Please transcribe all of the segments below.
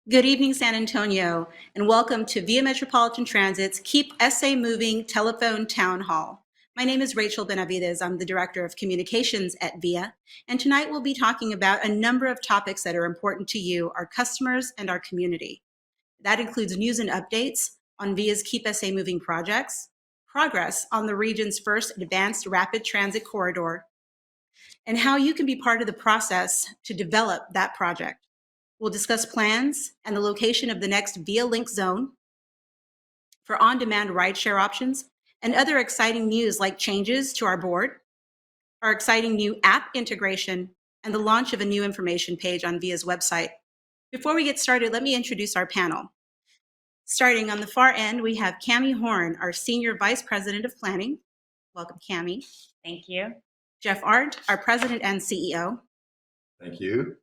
Good evening, San Antonio, and welcome to Via Metropolitan Transit's Keep SA Moving Telephone Town Hall. My name is Rachel Benavides. I'm the Director of Communications at Via, and tonight we'll be talking about a number of topics that are important to you, our customers, and our community. That includes news and updates on Via's Keep SA Moving projects, progress on the region's first advanced rapid transit corridor, and how you can be part of the process to develop that project. We'll discuss plans and the location of the next Via Link zone for on-demand rideshare options and other exciting news like changes to our board, our exciting new app integration, and the launch of a new information page on Via's website. Before we get started, let me introduce our panel. Starting on the far end, we have Cami Horn, our Senior Vice President of Planning. Welcome, Cami. Thank you. Jeff Arndt, our President and CEO. Thank you.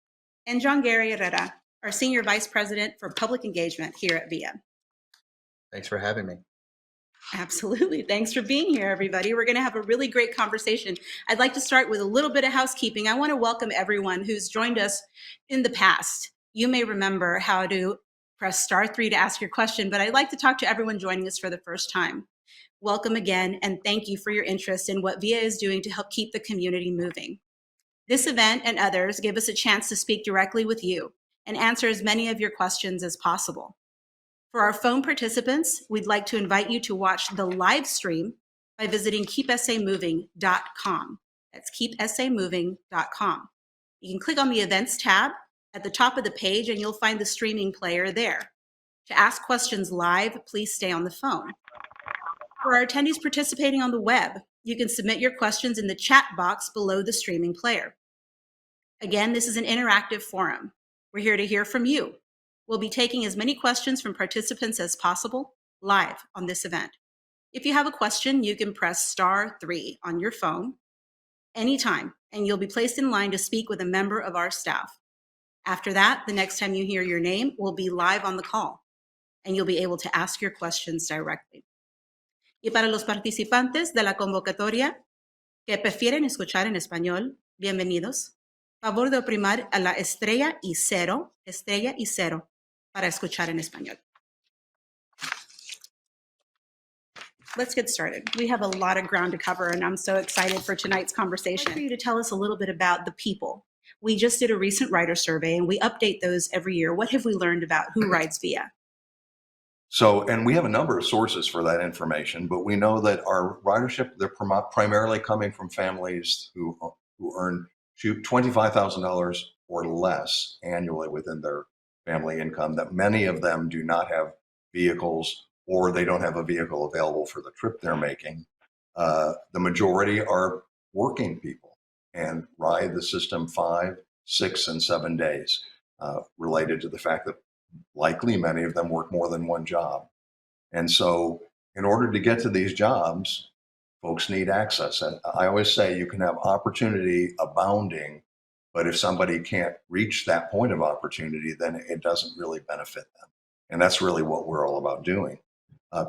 And John Gary Herrera, our Senior Vice President for Public Engagement here at VIA. Thanks for having me. Absolutely. Thanks for being here, everybody. We're going to have a really great conversation. I'd like to start with a little bit of housekeeping. I want to welcome everyone who's joined us in the past. You may remember how to press *3 to ask your question, but I'd like to talk to everyone joining us for the first time. Welcome again, and thank you for your interest in what VIA is doing to help keep the community moving. This event and others give us a chance to speak directly with you and answer as many of your questions as possible. For our phone participants, we'd like to invite you to watch the live stream by visiting keepsamoving.com. That's keepsamoving.com. You can click on the events tab at the top of the page and you'll find the streaming player there. To ask questions live, please stay on the phone. For our attendees participating on the web, you can submit your questions in the chat box below the streaming player. Again, this is an interactive forum. We're here to hear from you. We'll be taking as many questions from participants as possible live on this event. If you have a question, you can press *3 on your phone anytime, and you'll be placed in line to speak with a member of our staff. After that, the next time you hear your name, we'll be live on the call, and you'll be able to ask your questions directly. Y para los participantes de la convocatoria que prefieren escuchar en español, bienvenidos. Favor de oprimir a la estrella y cero para escuchar en español. Let's get started. We have a lot of ground to cover, and I'm so excited for tonight's conversation. I'd like for you to tell us a little bit about the people. We just did a recent rider survey, and we update those every year. What have we learned about who rides VIA? And we have a number of sources for that information, but we know that our ridership, they're primarily coming from families who earn $25,000 or less annually within their family income, that many of them do not have vehicles or they don't have a vehicle available for the trip they're making. The majority are working people and ride the system 5, 6, and 7 days, related to the fact that likely many of them work more than one job. And so in order to get to these jobs, folks need access. And I always say you can have opportunity abounding, but if somebody can't reach that point of opportunity, then it doesn't really benefit them. And that's really what we're all about doing.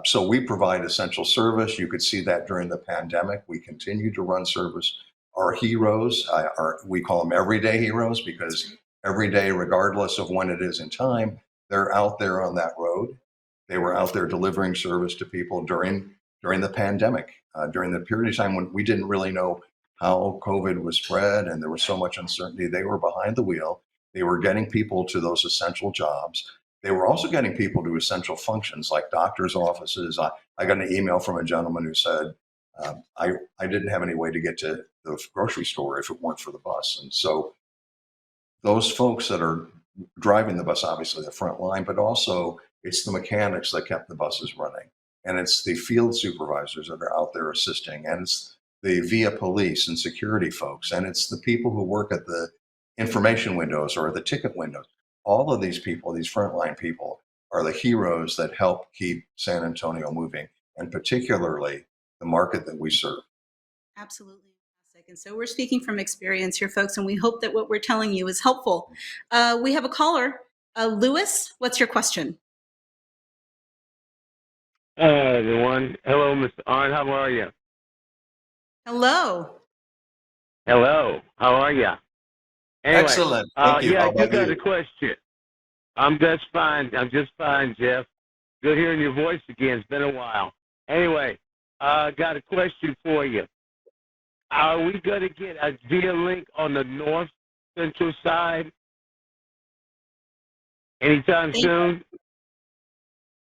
So we provide essential service. You could see that during the pandemic. We continue to run service. Our heroes, we call them everyday heroes, because every day, regardless of when it is in time, they're out there on that road. They were out there delivering service to people during the pandemic, during the period of time when we didn't really know how COVID was spread and there was so much uncertainty. They were behind the wheel. They were getting people to those essential jobs. They were also getting people to essential functions like doctors' offices. I got an email from a gentleman who said, I didn't have any way to get to the grocery store if it weren't for the bus. And so those folks that are driving the bus, obviously the front line, but also it's the mechanics that kept the buses running. And it's the field supervisors that are out there assisting. And it's the VIA police and security folks. And it's the people who work at the information windows or the ticket windows. All of these people, these frontline people, are the heroes that help keep San Antonio moving, and particularly the market that we serve. Absolutely. And so we're speaking from experience here, folks, and we hope that what we're telling you is helpful. We have a caller. Lewis, what's your question? Everyone. Hello, Mr. Arndt. How are you? Hello. Hello. How are you? Anyway, Excellent. Thank you. Yeah, How I do about got you? a question. I'm just fine. I'm just fine, Jeff. Good hearing your voice again. It's been a while. Anyway, got a question for you. Are we going to get a Via Link on the north central side anytime Thank- soon?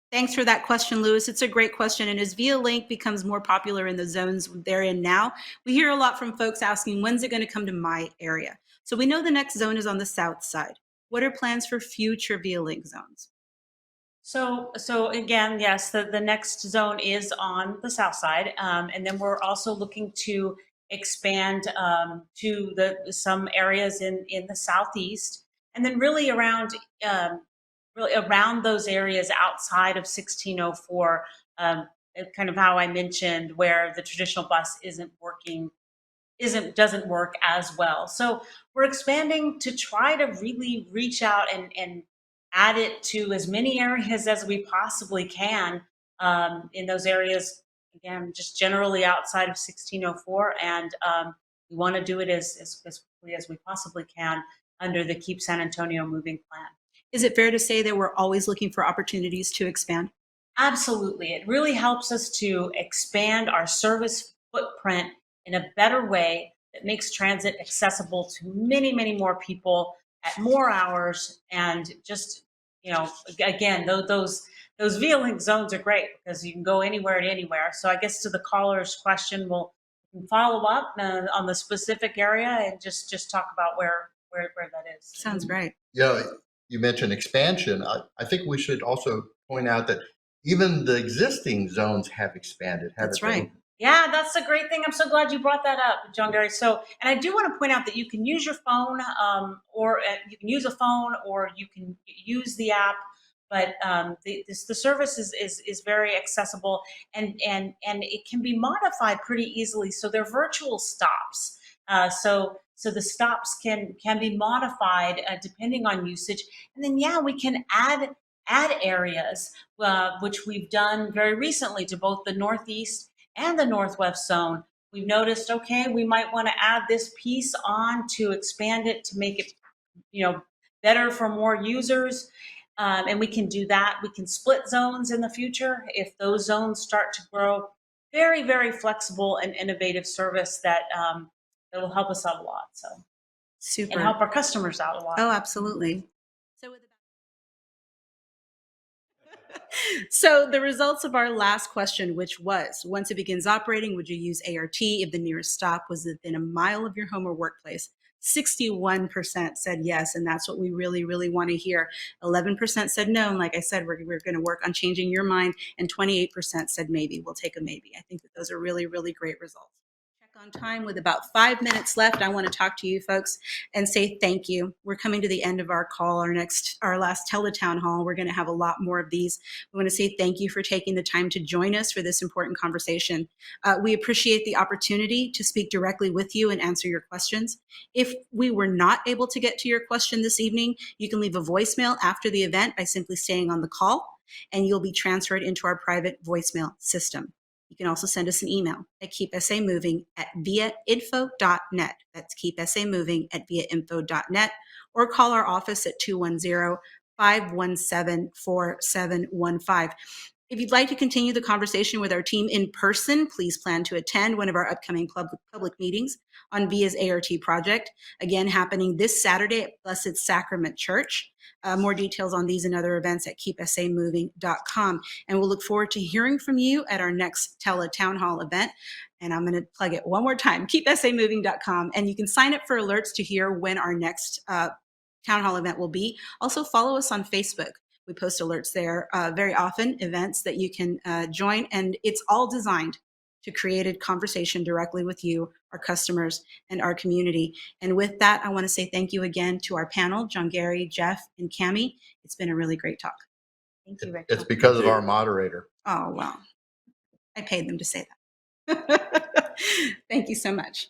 Thanks for that question, Lewis. It's a great question. And as Via Link becomes more popular in the zones they're in now, we hear a lot from folks asking, when's it going to come to my area? So we know the next zone is on the south side. What are plans for future Via Link zones? So again, yes, the next zone is on the south side, and then we're also looking to expand to some areas in the southeast, and then really around those areas outside of 1604, kind of how I mentioned, where the traditional bus doesn't work as well. So we're expanding to try to really reach out and add it to as many areas as we possibly can, in those areas, again, just generally outside of 1604. And we want to do it as quickly as we possibly can under the Keep San Antonio Moving Plan. Is it fair to say that we're always looking for opportunities to expand? Absolutely. It really helps us to expand our service footprint in a better way that makes transit accessible to many, many more people at more hours. And just, again, those Via Link zones are great because you can go anywhere to anywhere. So I guess to the caller's question, we'll follow up on the specific area and just talk about where that is. Sounds great. You mentioned expansion. I think we should also point out that even the existing zones have expanded. That's haven't they? right. Yeah, that's a great thing. I'm so glad you brought that up, John Gary. So, and I do want to point out that you can use your phone, or you can use a phone, or you can use the app. But the service is very accessible, and it can be modified pretty easily. So they're virtual stops. So the stops can be modified depending on usage, and then we can add areas, which we've done very recently to both the Northeast and the Northwest zone. We've noticed, okay, we might want to add this piece on to expand it to make it, better for more users. And we can do that. We can split zones in the future if those zones start to grow. Very, very flexible and innovative service that will help us out a lot. So, Super. and help our customers out a lot. Oh, absolutely. So the results of our last question, which was, once it begins operating, would you use ART if the nearest stop was within a mile of your home or workplace? 61% said yes, and that's what we really, really want to hear. 11% said no, and like I said, we're going to work on changing your mind, and 28% said maybe. We'll take a maybe. I think that those are really, really great results. On time with about 5 minutes left. I want to talk to you folks and say thank you. We're coming to the end of our call, our last teletown hall. We're going to have a lot more of these. We want to say thank you for taking the time to join us for this important conversation. We appreciate the opportunity to speak directly with you and answer your questions. If we were not able to get to your question this evening, you can leave a voicemail after the event by simply staying on the call, and you'll be transferred into our private voicemail system. You can also send us an email at keepsamoving@viainfo.net. That's keepsamoving@viainfo.net, or call our office at 210-517-4715. If you'd like to continue the conversation with our team in person, please plan to attend one of our upcoming public meetings on VIA's ART project, again happening this Saturday at Blessed Sacrament Church. More details on these and other events at keepsamoving.com. And we'll look forward to hearing from you at our next Teletown Hall event. And I'm going to plug it one more time, keepsamoving.com. And you can sign up for alerts to hear when our next town hall event will be. Also follow us on Facebook. We post alerts there very often, events that you can join. And it's all designed to create a conversation directly with you, our customers, and our community. And with that, I want to say thank you again to our panel, John Gary, Jeff, and Cammie. It's been a really great talk. Thank you, Rick. It's because of our moderator. Oh, well, I paid them to say that. Thank you so much.